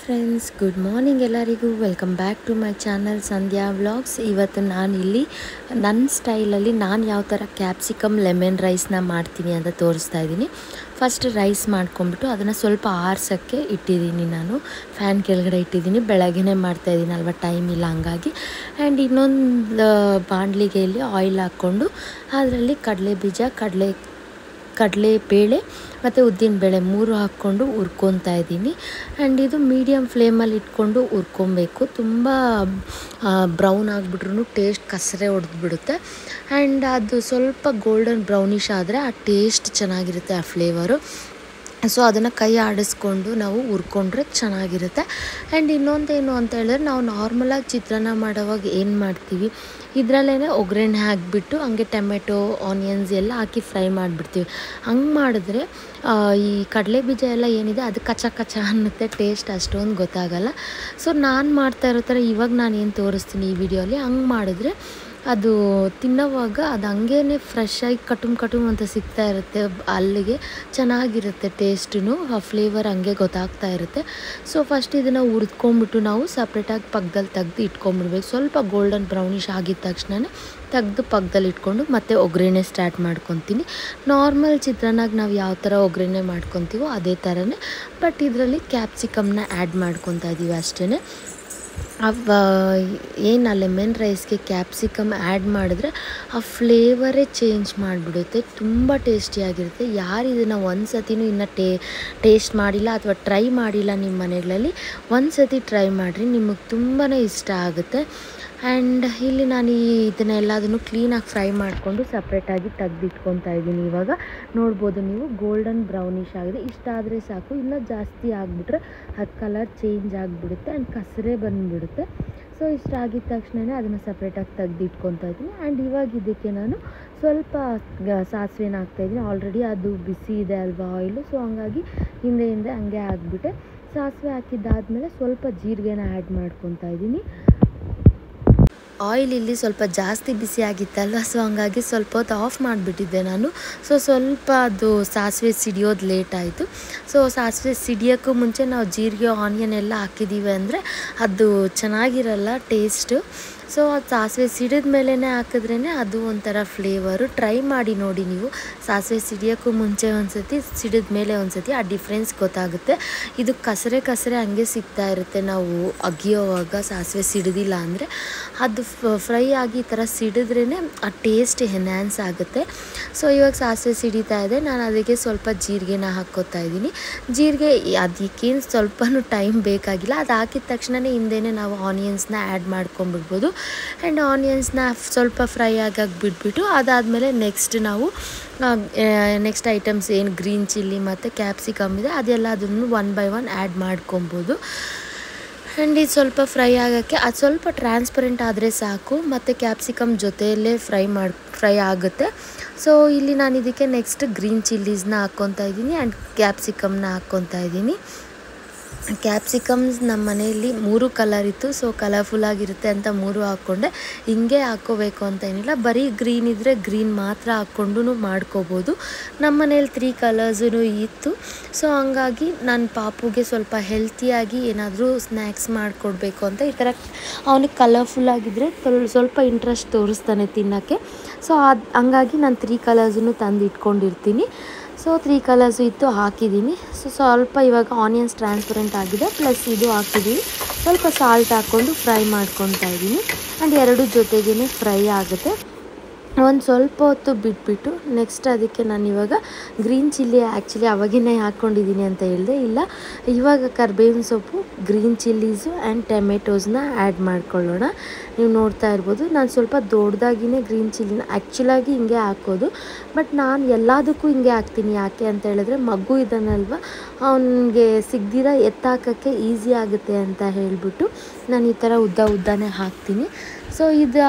Friends, good morning ಎಲ್ಲರಿಗೂ. Welcome back to my channel Sandhya vlogs. ಇವತ್ತು ನಾನಿಲ್ಲಿ ನನ್ನ ಸ್ಟೈಲಲ್ಲಿ ನಾನು ಯಾವ ಥರ ಕ್ಯಾಪ್ಸಿಕಮ್ ಲೆಮನ್ ರೈಸ್ನ ಮಾಡ್ತೀನಿ ಅಂತ ತೋರಿಸ್ತಾ ಇದ್ದೀನಿ. ಫಸ್ಟ್ ರೈಸ್ ಮಾಡ್ಕೊಂಬಿಟ್ಟು ಅದನ್ನು ಸ್ವಲ್ಪ ಆರ್ಸೋಕ್ಕೆ ಇಟ್ಟಿದ್ದೀನಿ. ನಾನು ಫ್ಯಾನ್ ಕೆಳಗಡೆ ಇಟ್ಟಿದ್ದೀನಿ. ಬೆಳಗ್ಗೆನೇ ಮಾಡ್ತಾಯಿದ್ದೀನಿ ಅಲ್ವಾ, ಟೈಮ್ ಇಲ್ಲ ಹಂಗಾಗಿ. ಆ್ಯಂಡ್ ಇನ್ನೊಂದು ಬಾಣಲಿಗೆಯಲ್ಲಿ ಆಯಿಲ್ ಹಾಕ್ಕೊಂಡು ಅದರಲ್ಲಿ ಕಡಲೆಬೀಜ, ಕಡಲೆಬೇಳೆ ಮತ್ತು ಉದ್ದಿನಬೇಳೆ 3 ಹಾಕ್ಕೊಂಡು ಹುರ್ಕೊತಾ ಇದ್ದೀನಿ. ಆ್ಯಂಡ್ ಇದು ಮೀಡಿಯಮ್ ಫ್ಲೇಮಲ್ಲಿ ಇಟ್ಕೊಂಡು ಹುರ್ಕೊಬೇಕು. ತುಂಬ ಬ್ರೌನ್ ಆಗಿಬಿಟ್ರೂ ಟೇಸ್ಟ್ ಕಸರೆ ಹೊಡೆದ್ಬಿಡುತ್ತೆ. ಆ್ಯಂಡ್ ಅದು ಸ್ವಲ್ಪ ಗೋಲ್ಡನ್ ಬ್ರೌನಿಷ್ ಆದರೆ ಆ ಟೇಸ್ಟ್ ಚೆನ್ನಾಗಿರುತ್ತೆ, ಆ ಫ್ಲೇವರು. ಸೊ ಅದನ್ನು ಕೈ ಆಡಿಸ್ಕೊಂಡು ನಾವು ಹುರ್ಕೊಂಡ್ರೆ ಚೆನ್ನಾಗಿರುತ್ತೆ. ಆ್ಯಂಡ್ ಇನ್ನೊಂದೇನು ಅಂತ ಹೇಳಿದ್ರೆ, ನಾವು ನಾರ್ಮಲಾಗಿ ಚಿತ್ರಾನ್ನ ಮಾಡೋವಾಗ ಏನು ಮಾಡ್ತೀವಿ, ಇದರಲ್ಲೇ ಒಗ್ಗರಣೆ ಹಾಕಿಬಿಟ್ಟು ಹಂಗೆ ಟೊಮೆಟೊ, ಆನಿಯನ್ಸ್ ಎಲ್ಲ ಹಾಕಿ ಫ್ರೈ ಮಾಡಿಬಿಡ್ತೀವಿ. ಹಂಗೆ ಮಾಡಿದ್ರೆ ಈ ಕಡಲೆ ಬೀಜ ಎಲ್ಲ ಏನಿದೆ ಅದು ಕಚ ಕಚ ಅನ್ನುತ್ತೆ, ಟೇಸ್ಟ್ ಅಷ್ಟೊಂದು ಗೊತ್ತಾಗಲ್ಲ. ಸೊ ನಾನು ಮಾಡ್ತಾ ಇರೋ ಥರ ಇವಾಗ ನಾನು ಏನು ತೋರಿಸ್ತೀನಿ ಈ ವಿಡಿಯೋಲಿ, ಹಂಗೆ ಮಾಡಿದ್ರೆ ಅದು ತಿನ್ನೋವಾಗ ಅದು ಹಂಗೇ ಫ್ರೆಶ್ಶಾಗಿ ಕಟುಮ್ ಅಂತ ಸಿಗ್ತಾ ಇರುತ್ತೆ. ಅಲ್ಲಿಗೆ ಚೆನ್ನಾಗಿರುತ್ತೆ ಟೇಸ್ಟು, ಆ ಫ್ಲೇವರ್ ಹಂಗೆ ಗೊತ್ತಾಗ್ತಾ ಇರುತ್ತೆ. ಸೊ ಫಸ್ಟ್ ಇದನ್ನು ಹುರಿದ್ಕೊಂಬಿಟ್ಟು ನಾವು ಸಪ್ರೇಟಾಗಿ ಪಕ್ಕದಲ್ಲಿ ತೆಗ್ದು ಇಟ್ಕೊಂಬಿಡ್ಬೇಕು. ಸ್ವಲ್ಪ ಗೋಲ್ಡನ್ ಬ್ರೌನಿಷ್ ಆಗಿದ ತಕ್ಷಣ ತೆಗ್ದು ಪಕ್ಕದಲ್ಲಿ ಇಟ್ಕೊಂಡು ಮತ್ತೆ ಒಗ್ಗರಣೆ ಸ್ಟಾರ್ಟ್ ಮಾಡ್ಕೊತೀನಿ. ನಾರ್ಮಲ್ ಚಿತ್ರಾನ್ನಾಗ ನಾವು ಯಾವ ಥರ ಒಗ್ಗರಣೆ ಮಾಡ್ಕೊತೀವೋ ಅದೇ ಥರನೇ, ಬಟ್ ಇದರಲ್ಲಿ ಕ್ಯಾಪ್ಸಿಕಮ್ನ ಆ್ಯಡ್ ಮಾಡ್ಕೊತಾ ಇದ್ದೀವಿ ಅಷ್ಟೇ. ಏನು ಲೆಮನ್ ರೈಸ್ಗೆ ಕ್ಯಾಪ್ಸಿಕಮ್ ಆ್ಯಡ್ ಮಾಡಿದ್ರೆ ಆ ಫ್ಲೇವರೇ ಚೇಂಜ್ ಮಾಡಿಬಿಡುತ್ತೆ, ತುಂಬ ಟೇಸ್ಟಿಯಾಗಿರುತ್ತೆ. ಯಾರು ಇದನ್ನು ಒಂದು ಸತಿನೂ ಇನ್ನೂ ಟೇಸ್ಟ್ ಮಾಡಿಲ್ಲ ಅಥವಾ ಟ್ರೈ ಮಾಡಿಲ್ಲ ನಿಮ್ಮ ಮನೆಗಳಲ್ಲಿ, ಒಂದು ಸತಿ ಟ್ರೈ ಮಾಡಿರಿ, ನಿಮಗೆ ತುಂಬಾ ಇಷ್ಟ ಆಗುತ್ತೆ. ಆ್ಯಂಡ್ ಇಲ್ಲಿ ನಾನು ಇದನ್ನೆಲ್ಲದನ್ನು ಕ್ಲೀನಾಗಿ ಫ್ರೈ ಮಾಡಿಕೊಂಡು ಸಪ್ರೇಟಾಗಿ ತೆಗ್ದಿಟ್ಕೊತಾ ಇದ್ದೀನಿ. ಇವಾಗ ನೋಡ್ಬೋದು ನೀವು, ಗೋಲ್ಡನ್ ಬ್ರೌನಿಷ್ ಆಗಿದೆ. ಇಷ್ಟ ಆದರೆ ಸಾಕು, ಇನ್ನೂ ಜಾಸ್ತಿ ಆಗಿಬಿಟ್ರೆ ಅದು ಕಲರ್ ಚೇಂಜ್ ಆಗಿಬಿಡುತ್ತೆ ಆ್ಯಂಡ್ ಕಸರೆ ಬಂದುಬಿಡುತ್ತೆ. ಸೊ ಇಷ್ಟ ಆಗಿದ ತಕ್ಷಣವೇ ಅದನ್ನು ಸಪ್ರೇಟಾಗಿ ತೆಗ್ದಿಟ್ಕೊತಾ ಇದ್ದೀನಿ. ಆ್ಯಂಡ್ ಇವಾಗ ಇದಕ್ಕೆ ನಾನು ಸ್ವಲ್ಪ ಸಾಸಿವೆನ ಹಾಕ್ತಾಯಿದ್ದೀನಿ. ಆಲ್ರೆಡಿ ಅದು ಬಿಸಿ ಇದೆ ಅಲ್ವಾ ಆಯಿಲು, ಸೊ ಹಂಗಾಗಿ ಹಿಂದೆ ಹಂಗೆ ಹಾಕ್ಬಿಟ್ಟೆ. ಸಾಸಿವೆ ಹಾಕಿದ್ದಾದಮೇಲೆ ಸ್ವಲ್ಪ ಜೀರಿಗೆನ ಆ್ಯಡ್ ಮಾಡ್ಕೊತಾ ಇದ್ದೀನಿ. ಆಯಿಲ್ ಇಲ್ಲಿ ಸ್ವಲ್ಪ ಜಾಸ್ತಿ ಬಿಸಿ ಆಗಿತ್ತಲ್ವ, ಸೊ ಹಂಗಾಗಿ ಸ್ವಲ್ಪ ಹೊತ್ತು ಆಫ್ ಮಾಡಿಬಿಟ್ಟಿದ್ದೆ ನಾನು. ಸೊ ಸ್ವಲ್ಪ ಅದು ಸಾಸಿವೆ ಸಿಡಿಯೋದು ಲೇಟ್ ಆಯಿತು. ಸೊ ಸಾಸಿವೆ ಸಿಡಿಯೋಕ್ಕೂ ಮುಂಚೆ ನಾವು ಜೀರಿಗೆ, ಆನಿಯನ್ ಎಲ್ಲ ಹಾಕಿದ್ದೀವಿ ಅಂದರೆ ಅದು ಚೆನ್ನಾಗಿರಲ್ಲ ಟೇಸ್ಟು. ಸೊ ಅದು ಸಾಸಿವೆ ಸಿಡಿದ ಮೇಲೇ ಹಾಕಿದ್ರೇ ಅದು ಒಂಥರ ಫ್ಲೇವರು. ಟ್ರೈ ಮಾಡಿ ನೋಡಿ ನೀವು, ಸಾಸಿವೆ ಸಿಡಿಯೋಕ್ಕೂ ಮುಂಚೆ ಒಂದು ಸತಿ, ಸಿಡಿದ ಮೇಲೆ ಒಂದು ಸತಿ, ಆ ಡಿಫ್ರೆನ್ಸ್ ಗೊತ್ತಾಗುತ್ತೆ. ಇದು ಕಸರೆ ಹಂಗೆ ಸಿಗ್ತಾ ಇರುತ್ತೆ ನಾವು ಅಗಿಯೋವಾಗ, ಸಾಸಿವೆ ಸಿಡಿದಿಲ್ಲ ಅಂದರೆ. ಅದು ಫ್ರೈ ಆಗಿ ಈ ಥರ ಸಿಡಿದ್ರೇ ಆ ಟೇಸ್ಟ್ ಎನ್ಹ್ಯಾನ್ಸ್ ಆಗುತ್ತೆ. ಸೊ ಇವಾಗ ಸಾಸಿವೆ ಸಿಡಿತಾ ಇದೆ, ನಾನು ಅದಕ್ಕೆ ಸ್ವಲ್ಪ ಜೀರಿಗೆನ ಹಾಕ್ಕೋತಾ ಇದ್ದೀನಿ. ಜೀರಿಗೆ ಅದಕ್ಕೇನು ಸ್ವಲ್ಪನೂ ಟೈಮ್ ಬೇಕಾಗಿಲ್ಲ, ಅದು ಹಾಕಿದ ತಕ್ಷಣವೇ ಹಿಂದೆಯೇ ನಾವು ಆನಿಯನ್ಸ್ನ ಆ್ಯಡ್ ಮಾಡ್ಕೊಂಬಿಡ್ಬೋದು. ಆ್ಯಂಡ್ ಆನಿಯನ್ಸ್ನ ಸ್ವಲ್ಪ ಫ್ರೈ ಆಗಾಗ ಬಿಟ್ಬಿಟ್ಟು ಅದಾದಮೇಲೆ ನೆಕ್ಸ್ಟ್ ಐಟಮ್ಸ್ ಏನು ಗ್ರೀನ್ ಚಿಲ್ಲಿ ಮತ್ತು ಕ್ಯಾಪ್ಸಿಕಮ್ ಇದೆ ಅದೆಲ್ಲ ಅದನ್ನು 1 by 1 ಆ್ಯಡ್ ಮಾಡ್ಕೊಬೋದು. ಆ್ಯಂಡ್ ಇದು ಸ್ವಲ್ಪ ಫ್ರೈ ಆಗೋಕ್ಕೆ ಅದು ಸ್ವಲ್ಪ ಟ್ರಾನ್ಸ್ಪರೆಂಟ್ ಆದರೆ ಸಾಕು, ಮತ್ತು ಕ್ಯಾಪ್ಸಿಕಮ್ ಜೊತೆಯಲ್ಲೇ ಫ್ರೈ ಆಗುತ್ತೆ. ಸೊ ಇಲ್ಲಿ ನಾನು ಇದಕ್ಕೆ ನೆಕ್ಸ್ಟ್ ಗ್ರೀನ್ ಚಿಲ್ಲೀಸ್ನ ಹಾಕ್ಕೊತಾ ಇದ್ದೀನಿ ಆ್ಯಂಡ್ ಕ್ಯಾಪ್ಸಿಕಮ್ನ ಹಾಕ್ಕೊತಾ ಇದ್ದೀನಿ. ಕ್ಯಾಪ್ಸಿಕಮ್ಸ್ ನಮ್ಮ ಮನೆಯಲ್ಲಿ 3 ಕಲರ್ ಇತ್ತು, ಸೊ ಕಲರ್ಫುಲ್ಲಾಗಿರುತ್ತೆ ಅಂತ 3 ಹಾಕ್ಕೊಂಡೆ. ಹಿಂಗೆ ಹಾಕ್ಕೋಬೇಕು ಅಂತ ಏನಿಲ್ಲ, ಬರೀ ಗ್ರೀನ್ ಇದ್ದರೆ ಗ್ರೀನ್ ಮಾತ್ರ ಹಾಕ್ಕೊಂಡು ಮಾಡ್ಕೋಬೋದು. ನಮ್ಮ ಮನೇಲಿ 3 ಕಲರ್ಸೂ ಇತ್ತು. ಸೊ ಹಂಗಾಗಿ ನನ್ನ ಪಾಪುಗೆ ಸ್ವಲ್ಪ ಹೆಲ್ತಿಯಾಗಿ ಏನಾದರೂ ಸ್ನ್ಯಾಕ್ಸ್ ಮಾಡಿಕೊಡ್ಬೇಕು ಅಂತ ಈ ಥರ ಅವನಿಗೆ ಕಲರ್ಫುಲ್ಲಾಗಿದ್ದರೆ ಸ್ವಲ್ಪ ಇಂಟ್ರೆಸ್ಟ್ ತೋರಿಸ್ತಾನೆ ತಿನ್ನೋಕ್ಕೆ. ಸೊ ಹಂಗಾಗಿ ನಾನು 3 ಕಲರ್ಸನ್ನು ತಂದು ಇಟ್ಕೊಂಡಿರ್ತೀನಿ. ಸೊ 3 ಕಲರ್ಸು ಇತ್ತು, ಹಾಕಿದ್ದೀನಿ. ಸೊ ಸ್ವಲ್ಪ ಇವಾಗ ಆನಿಯನ್ಸ್ ಟ್ರಾನ್ಸ್ಪರೆಂಟ್ ಆಗಿದೆ, ಪ್ಲಸ್ ಇದು ಹಾಕಿದ್ದೀವಿ. ಸ್ವಲ್ಪ ಸಾಲ್ಟ್ ಹಾಕ್ಕೊಂಡು ಫ್ರೈ ಮಾಡ್ಕೊತಾ ಇದ್ದೀನಿ. ಆ್ಯಂಡ್ ಎರಡು ಜೊತೆಗೇ ಫ್ರೈ ಆಗುತ್ತೆ. ಒಂದು ಸ್ವಲ್ಪ ಹೊತ್ತು ಬಿಟ್ಬಿಟ್ಟು ನೆಕ್ಸ್ಟ್ ಅದಕ್ಕೆ ನಾನು ಇವಾಗ ಗ್ರೀನ್ ಚಿಲ್ಲಿ ಆ್ಯಕ್ಚುಲಿ ಅವಾಗಿನೇ ಹಾಕ್ಕೊಂಡಿದ್ದೀನಿ ಅಂತ ಹೇಳಿದೆ, ಇಲ್ಲ ಇವಾಗ ಕರಿಬೇವಿನ ಸೊಪ್ಪು, ಗ್ರೀನ್ ಚಿಲ್ಲೀಸು ಆ್ಯಂಡ್ ಟೊಮೆಟೋಸ್ನ ಆ್ಯಡ್ ಮಾಡ್ಕೊಳ್ಳೋಣ. ನೀವು ನೋಡ್ತಾ ಇರ್ಬೋದು, ನಾನು ಸ್ವಲ್ಪ ದೊಡ್ಡದಾಗಿಯೇ ಗ್ರೀನ್ ಚಿಲ್ಲಿನ ಆ್ಯಕ್ಚುಲಾಗಿ ಹಿಂಗೆ ಹಾಕೋದು, ಬಟ್ ನಾನು ಎಲ್ಲದಕ್ಕೂ ಹಿಂಗೆ ಹಾಕ್ತೀನಿ. ಯಾಕೆ ಅಂತ ಹೇಳಿದ್ರೆ ಮಗು ಇದ್ದಾನಲ್ವ, ಅವನಿಗೆ ಸಿಗ್ದಿರ ಎತ್ತಾಕೋಕ್ಕೆ ಈಸಿ ಆಗುತ್ತೆ ಅಂತ ಹೇಳಿಬಿಟ್ಟು ನಾನು ಈ ಥರ ಉದ್ದನೇ ಹಾಕ್ತೀನಿ. ಸೊ ಇದು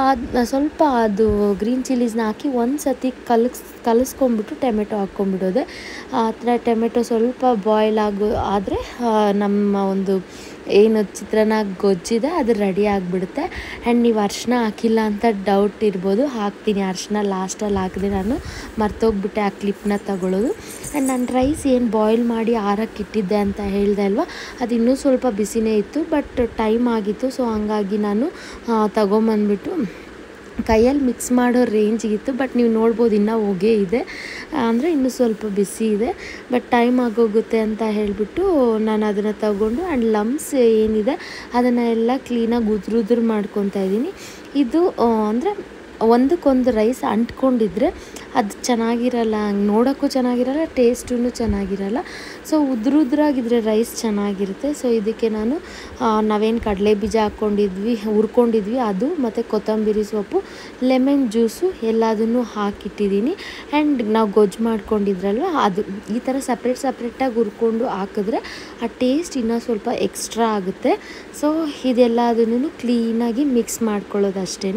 ಸ್ವಲ್ಪ ಅದು ಗ್ರೀನ್ ಚಿಲ್ಲೀಸ್ನ ಹಾಕಿ ಒಂದು ಸತಿ ಕಲಿಸ್ಕೊಂಬಿಟ್ಟು ಟೊಮೆಟೊ ಹಾಕ್ಕೊಂಬಿಡೋದೆ. ಆ ಥರ ಟೊಮೆಟೊ ಸ್ವಲ್ಪ ಬಾಯ್ಲ್ ಆದರೆ ನಮ್ಮ ಒಂದು ಏನು ಚಿತ್ರಾನ್ನ ಗೊಜ್ಜಿದೆ ಅದು ರೆಡಿ ಆಗಿಬಿಡುತ್ತೆ. ಆ್ಯಂಡ್ ನೀವು ಅರಿಶಿನ ಹಾಕಿಲ್ಲ ಅಂತ ಡೌಟ್ ಇರ್ಬೋದು, ಹಾಕ್ತೀನಿ ಅರಿಶಿನ ಲಾಸ್ಟಲ್ಲಿ ಹಾಕಿದೆ, ನಾನು ಮರ್ತೋಗ್ಬಿಟ್ಟೆ ಆ ಕ್ಲಿಪ್ನ ತಗೊಳ್ಳೋದು. ಆ್ಯಂಡ್ ನಾನು ರೈಸ್ ಏನು ಬಾಯ್ಲ್ ಮಾಡಿ ಆರಕ್ಕಿಟ್ಟಿದ್ದೆ ಅಂತ ಹೇಳಿದೆ ಅಲ್ವಾ, ಅದು ಇನ್ನೂ ಸ್ವಲ್ಪ ಬಿಸಿನೇ ಇತ್ತು, ಬಟ್ ಟೈಮ್ ಆಗಿತ್ತು. ಸೊ ಹಂಗಾಗಿ ನಾನು ತಗೊಂಬಂದ್ಬಿಟ್ಟು ಕೈಯಲ್ಲಿ ಮಿಕ್ಸ್ ಮಾಡೋ ರೇಂಜಿಗಿತ್ತು. ಬಟ್ ನೀವು ನೋಡ್ಬೋದು ಇನ್ನೂ ಹೊಗೆ ಇದೆ, ಅಂದರೆ ಇನ್ನೂ ಸ್ವಲ್ಪ ಬಿಸಿ ಇದೆ, ಬಟ್ ಟೈಮ್ ಆಗೋಗುತ್ತೆ ಅಂತ ಹೇಳಿಬಿಟ್ಟು ನಾನು ಅದನ್ನು ತಗೊಂಡು ಆ್ಯಂಡ್ ಲಮ್ಸ್ ಏನಿದೆ ಅದನ್ನು ಎಲ್ಲ ಕ್ಲೀನಾಗಿ ಉದುರು ಮಾಡ್ಕೊತಾ ಇದ್ದೀನಿ. ಇದು ಅಂದರೆ ಒಂದಕ್ಕೊಂದು ರೈಸ್ ಅಂಟ್ಕೊಂಡಿದ್ರೆ ಅದು ಚೆನ್ನಾಗಿರಲ್ಲ, ಹಂಗೆ ನೋಡೋಕ್ಕೂ ಚೆನ್ನಾಗಿರಲ್ಲ, ಟೇಸ್ಟೂ ಚೆನ್ನಾಗಿರಲ್ಲ. ಸೊ ಉದ್ರುದ್ರಾಗಿದ್ದರೆ ರೈಸ್ ಚೆನ್ನಾಗಿರುತ್ತೆ. ಸೊ ಇದಕ್ಕೆ ನಾನು ನಾವೇನು ಕಡಲೆ ಬೀಜ ಹುರ್ಕೊಂಡಿದ್ವಿ ಅದು, ಮತ್ತು ಕೊತ್ತಂಬರಿ ಸೊಪ್ಪು, ಲೆಮನ್ ಜ್ಯೂಸು ಎಲ್ಲದನ್ನು ಹಾಕಿಟ್ಟಿದ್ದೀನಿ. ಆ್ಯಂಡ್ ನಾವು ಗೊಜ್ಜು ಮಾಡ್ಕೊಂಡಿದ್ರಲ್ವ ಅದು ಈ ಥರ ಸಪ್ರೇಟಾಗಿ ಹುರ್ಕೊಂಡು ಹಾಕಿದ್ರೆ ಆ ಟೇಸ್ಟ್ ಇನ್ನೂ ಸ್ವಲ್ಪ ಎಕ್ಸ್ಟ್ರಾ ಆಗುತ್ತೆ. ಸೊ ಇದೆಲ್ಲದನ್ನು ಕ್ಲೀನಾಗಿ ಮಿಕ್ಸ್ ಮಾಡ್ಕೊಳ್ಳೋದು ಅಷ್ಟೇ.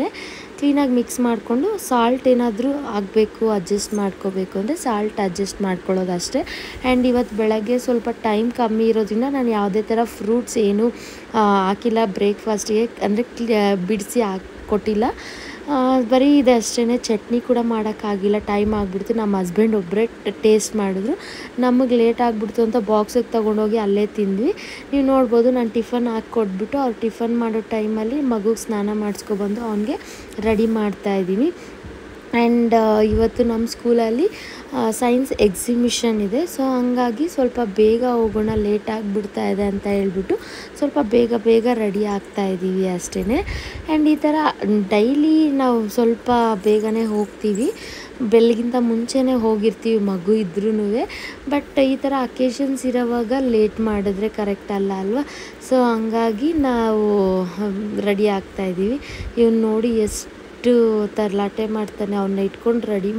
ಕ್ಲೀನಾಗಿ ಮಿಕ್ಸ್ ಮಾಡಿಕೊಂಡು ಸಾಲ್ಟ್ ಏನಾದರೂ ಆಗಬೇಕು, ಅಡ್ಜಸ್ಟ್ ಮಾಡ್ಕೋಬೇಕು ಅಂದರೆ ಸಾಲ್ಟ್ ಅಡ್ಜಸ್ಟ್ ಮಾಡ್ಕೊಳ್ಳೋದು ಅಷ್ಟೇ. ಆ್ಯಂಡ್ ಇವತ್ತು ಬೆಳಗ್ಗೆ ಸ್ವಲ್ಪ ಟೈಮ್ ಕಮ್ಮಿ ಇರೋದ್ರಿಂದ ನಾನು ಯಾವುದೇ ಥರ ಫ್ರೂಟ್ಸ್ ಏನೂ ಹಾಕಿಲ್ಲ ಬ್ರೇಕ್ಫಾಸ್ಟಿಗೆ, ಅಂದರೆ ಬಿಡಿಸಿ ಕೊಟ್ಟಿಲ್ಲ. ಬರೀ ಇದೆ ಅಷ್ಟೇ. ಚಟ್ನಿ ಕೂಡ ಮಾಡೋಕ್ಕಾಗಿಲ್ಲ, ಟೈಮ್ ಆಗಿಬಿಡ್ತು. ನಮ್ಮ ಹಸ್ಬೆಂಡ್ ಒಬ್ಬರೇ ಟೇಸ್ಟ್ ಮಾಡಿದ್ರು, ನಮಗೆ ಲೇಟ್ ಆಗಿಬಿಡ್ತು ಅಂತ ಬಾಕ್ಸಿಗೆ ತೊಗೊಂಡೋಗಿ ಅಲ್ಲೇ ತಿಂದ್ವಿ. ನೀವು ನೋಡ್ಬೋದು ನಾನು ಟಿಫನ್ ಹಾಕ್ಕೊಟ್ಬಿಟ್ಟು ಅವ್ರು ಟಿಫನ್ ಮಾಡೋ ಟೈಮಲ್ಲಿ ಮಗುಗೆ ಸ್ನಾನ ಮಾಡಿಸ್ಕೊಬಂದು ಅವನಿಗೆ ರೆಡಿ ಮಾಡ್ತಾಯಿದ್ದೀನಿ. ಆ್ಯಂಡ್ ಇವತ್ತು ನಮ್ಮ ಸ್ಕೂಲಲ್ಲಿ ಸೈನ್ಸ್ ಎಕ್ಸಿಬಿಷನ್ ಇದೆ. ಸೊ ಹಂಗಾಗಿ ಸ್ವಲ್ಪ ಬೇಗ ಹೋಗೋಣ, ಲೇಟ್ ಆಗಿಬಿಡ್ತಾ ಇದೆ ಅಂತ ಹೇಳ್ಬಿಟ್ಟು ಸ್ವಲ್ಪ ಬೇಗ ರೆಡಿ ಆಗ್ತಾಯಿದ್ದೀವಿ ಅಷ್ಟೇ. ಆ್ಯಂಡ್ ಈ ಥರ ಡೈಲಿ ನಾವು ಸ್ವಲ್ಪ ಬೇಗನೆ ಹೋಗ್ತೀವಿ, ಬೆಳಗಿಂತ ಮುಂಚೆನೇ ಹೋಗಿರ್ತೀವಿ ಮಗು ಇದ್ರೂ. ಬಟ್ ಈ ಥರ ಅಕೇಶನ್ಸ್ ಇರೋವಾಗ ಲೇಟ್ ಮಾಡಿದ್ರೆ ಕರೆಕ್ಟ್ ಅಲ್ವಾ. ಸೊ ಹಂಗಾಗಿ ನಾವು ರೆಡಿ ಆಗ್ತಾಯಿದ್ದೀವಿ. ಇವ್ನು ನೋಡಿ ಎಷ್ಟು ತರಲಾಟೆ ಮಾಡ್ತಾನೆ, ಅವನ್ನ ಇಟ್ಕೊಂಡು ರೆಡಿ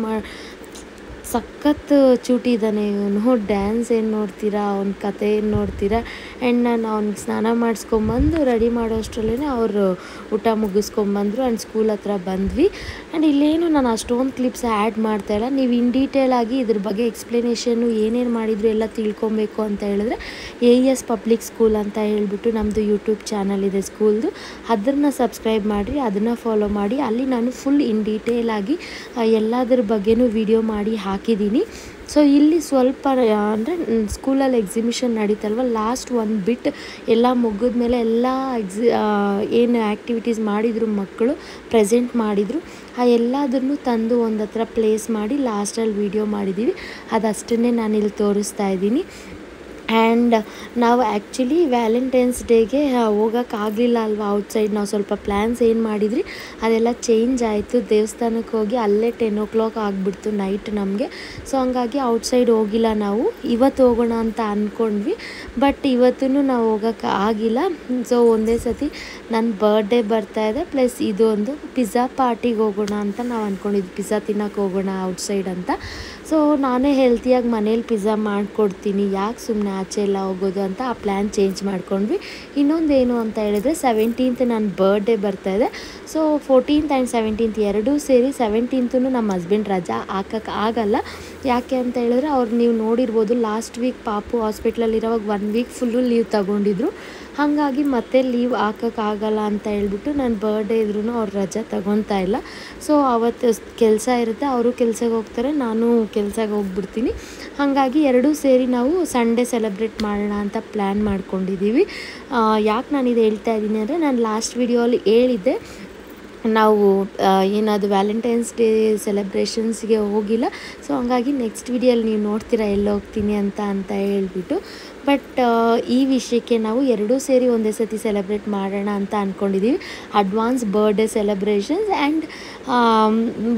ಸಖತ್ ಚೂಟಿ ಇದ್ದಾನೆ ಇವನು. ಡ್ಯಾನ್ಸ್ ಏನು ನೋಡ್ತೀರಾ, ಅವ್ನ ಕತೆ ಏನು ನೋಡ್ತೀರಾ. ಆ್ಯಂಡ್ ನಾನು ಅವ್ನಿಗೆ ಸ್ನಾನ ಮಾಡಿಸ್ಕೊಂಬಂದು ರೆಡಿ ಮಾಡೋ ಅಷ್ಟರಲ್ಲೇ ಅವರು ಊಟ ಮುಗಿಸ್ಕೊಂಬಂದರು. ಆ್ಯಂಡ್ ಸ್ಕೂಲ್ ಹತ್ರ ಬಂದ್ವಿ. ಆ್ಯಂಡ್ ಇಲ್ಲೇನು ನಾನು ಅಷ್ಟೊಂದು ಕ್ಲಿಪ್ಸ್ ಆ್ಯಡ್ ಮಾಡ್ತಾಯಿಲ್ಲ, ನೀವು ಇನ್ ಡೀಟೇಲ್ ಆಗಿ ಇದ್ರ ಬಗ್ಗೆ ಎಕ್ಸ್ಪ್ಲನೇಷನ್ನು ಏನೇನು ಮಾಡಿದ್ರು ಎಲ್ಲ ತಿಳ್ಕೊಬೇಕು ಅಂತ ಹೇಳಿದ್ರೆ AES ಪಬ್ಲಿಕ್ ಸ್ಕೂಲ್ ಅಂತ ಹೇಳ್ಬಿಟ್ಟು ನಮ್ಮದು ಯೂಟ್ಯೂಬ್ ಚಾನಲ್ ಇದೆ ಸ್ಕೂಲ್ದು, ಅದನ್ನು ಸಬ್ಸ್ಕ್ರೈಬ್ ಮಾಡಿರಿ, ಅದನ್ನು ಫಾಲೋ ಮಾಡಿ. ಅಲ್ಲಿ ನಾನು ಫುಲ್ ಇನ್ ಡೀಟೇಲ್ ಆಗಿ ಎಲ್ಲದ್ರ ಬಗ್ಗೆನೂ ವಿಡಿಯೋ ಮಾಡಿ ಹಾಕಿದ್ದೀನಿ. ಸೊ ಇಲ್ಲಿ ಸ್ವಲ್ಪ ಅಂದರೆ ಸ್ಕೂಲಲ್ಲಿ ಎಕ್ಸಿಬಿಷನ್ ನಡೀತಲ್ವ, ಲಾಸ್ಟ್ ಒಂದು ಬಿಟ್ ಎಲ್ಲ ಮುಗಿದ್ಮೇಲೆ ಎಲ್ಲ ಏನು ಆ್ಯಕ್ಟಿವಿಟೀಸ್ ಮಾಡಿದರು ಮಕ್ಕಳು ಪ್ರೆಸೆಂಟ್ ಮಾಡಿದರು, ಆ ಎಲ್ಲದನ್ನು ತಂದು ಒಂದು ಹತ್ರ ಪ್ಲೇಸ್ ಮಾಡಿ ಲಾಸ್ಟಲ್ಲಿ ವಿಡಿಯೋ ಮಾಡಿದ್ದೀವಿ. ಅದಷ್ಟನ್ನೇ ನಾನಿಲ್ಲಿ ತೋರಿಸ್ತಾ ಇದ್ದೀನಿ. ಆ್ಯಂಡ್ ನಾವು ಆ್ಯಕ್ಚುಲಿ ವ್ಯಾಲೆಂಟೈನ್ಸ್ ಡೇಗೆ ಹೋಗೋಕ್ಕಾಗಲಿಲ್ಲ ಅಲ್ವಾ ಔಟ್ಸೈಡ್. ನಾವು ಸ್ವಲ್ಪ ಪ್ಲ್ಯಾನ್ಸ್ ಏನು ಮಾಡಿದ್ರಿ ಅದೆಲ್ಲ ಚೇಂಜ್ ಆಯಿತು. ದೇವಸ್ಥಾನಕ್ಕೆ ಹೋಗಿ ಅಲ್ಲೇ 10 o'clock ಆಗಿಬಿಡ್ತು ನೈಟ್ ನಮಗೆ. ಸೊ ಹಂಗಾಗಿ ಔಟ್ಸೈಡ್ ಹೋಗಿಲ್ಲ ನಾವು. ಇವತ್ತು ಹೋಗೋಣ ಅಂತ ಅಂದ್ಕೊಂಡ್ವಿ, ಬಟ್ ಇವತ್ತೂ ನಾವು ಹೋಗೋಕ್ಕೆ ಆಗಿಲ್ಲ. ಸೊ ಒಂದೇ ಸತಿ ನನ್ನ ಬರ್ಡೇ ಬರ್ತಾಯಿದೆ, ಪ್ಲಸ್ ಇದು ಒಂದು ಪಿಜ್ಜಾ ಪಾರ್ಟಿಗೆ ಹೋಗೋಣ ಅಂತ ನಾವು ಅಂದ್ಕೊಂಡಿದ್ವಿ, ಪಿಜ್ಜಾ ತಿನ್ನೋಕೆ ಹೋಗೋಣ ಔಟ್ಸೈಡ್ ಅಂತ. ಸೊ ನಾನೇ ಹೆಲ್ತಿಯಾಗಿ ಮನೇಲಿ ಪಿಜ್ಜಾ ಮಾಡಿಕೊಡ್ತೀನಿ, ಯಾಕೆ ಸುಮ್ಮನೆ ಆಚೆ ಎಲ್ಲ ಹೋಗೋದು ಅಂತ ಆ ಪ್ಲ್ಯಾನ್ ಚೇಂಜ್ ಮಾಡ್ಕೊಂಡ್ವಿ. ಇನ್ನೊಂದೇನು ಅಂತ ಹೇಳಿದ್ರೆ 17th ನನ್ನ ಬರ್ಡೇ ಬರ್ತಾಯಿದೆ. ಸೊ 14th ಆ್ಯಂಡ್ 17th ಎರಡೂ ಸೇರಿ 17th ನಮ್ಮ ಹಸ್ಬೆಂಡ್ ರಜಾ ಹಾಕೋಕ್ಕೆ ಆಗಲ್ಲ. ಯಾಕೆ ಅಂತ ಹೇಳಿದ್ರೆ ನೀವು ನೋಡಿರ್ಬೋದು ಲಾಸ್ಟ್ ವೀಕ್ ಪಾಪು ಹಾಸ್ಪಿಟ್ಲಲ್ಲಿರೋವಾಗ 1 week ಫುಲ್ಲು ಲೀವ್ ತಗೊಂಡಿದ್ರು. ಹಾಗಾಗಿ ಮತ್ತೆ ಲೀವ್ ಹಾಕೋಕ್ಕಾಗಲ್ಲ ಅಂತ ಹೇಳ್ಬಿಟ್ಟು ನನ್ನ ಬರ್ಡೇ ಇದ್ರೂ ಅವ್ರು ರಜಾ ತಗೊತಾ ಇಲ್ಲ. ಸೊ ಅವತ್ತು ಕೆಲಸ ಇರುತ್ತೆ, ಅವರು ಕೆಲಸಕ್ಕೆ ಹೋಗ್ತಾರೆ, ನಾನು ಕೆಲಸಕ್ಕೆ ಹೋಗ್ಬಿಡ್ತೀನಿ. ಹಾಗಾಗಿ ಎರಡೂ ಸೇರಿ ನಾವು ಸಂಡೇ ಸೆಲೆಬ್ರೇಟ್ ಮಾಡೋಣ ಅಂತ ಪ್ಲ್ಯಾನ್ ಮಾಡ್ಕೊಂಡಿದ್ದೀವಿ. ಯಾಕೆ ನಾನು ಇದು ಹೇಳ್ತಾ ಇದ್ದೀನಿ ಅಂದರೆ, ನಾನು ಲಾಸ್ಟ್ ವಿಡಿಯೋಲಿ ಹೇಳಿದ್ದೆ ನಾವು ಏನದು ವ್ಯಾಲೆಂಟೈನ್ಸ್ ಡೇ ಸೆಲೆಬ್ರೇಷನ್ಸ್ಗೆ ಹೋಗಿಲ್ಲ. ಸೊ ಹಂಗಾಗಿ ನೆಕ್ಸ್ಟ್ ವಿಡಿಯೋಲಿ ನೀವು ನೋಡ್ತೀರಾ ಎಲ್ಲಿ ಹೋಗ್ತೀನಿ ಅಂತ ಹೇಳ್ಬಿಟ್ಟು. ಬಟ್ ಈ ವಿಷಯಕ್ಕೆ ನಾವು ಎರಡೂ ಸೇರಿ ಒಂದೇ ಸತಿ ಸೆಲೆಬ್ರೇಟ್ ಮಾಡೋಣ ಅಂತ ಅಂದ್ಕೊಂಡಿದ್ದೀವಿ. Advance birthday celebrations and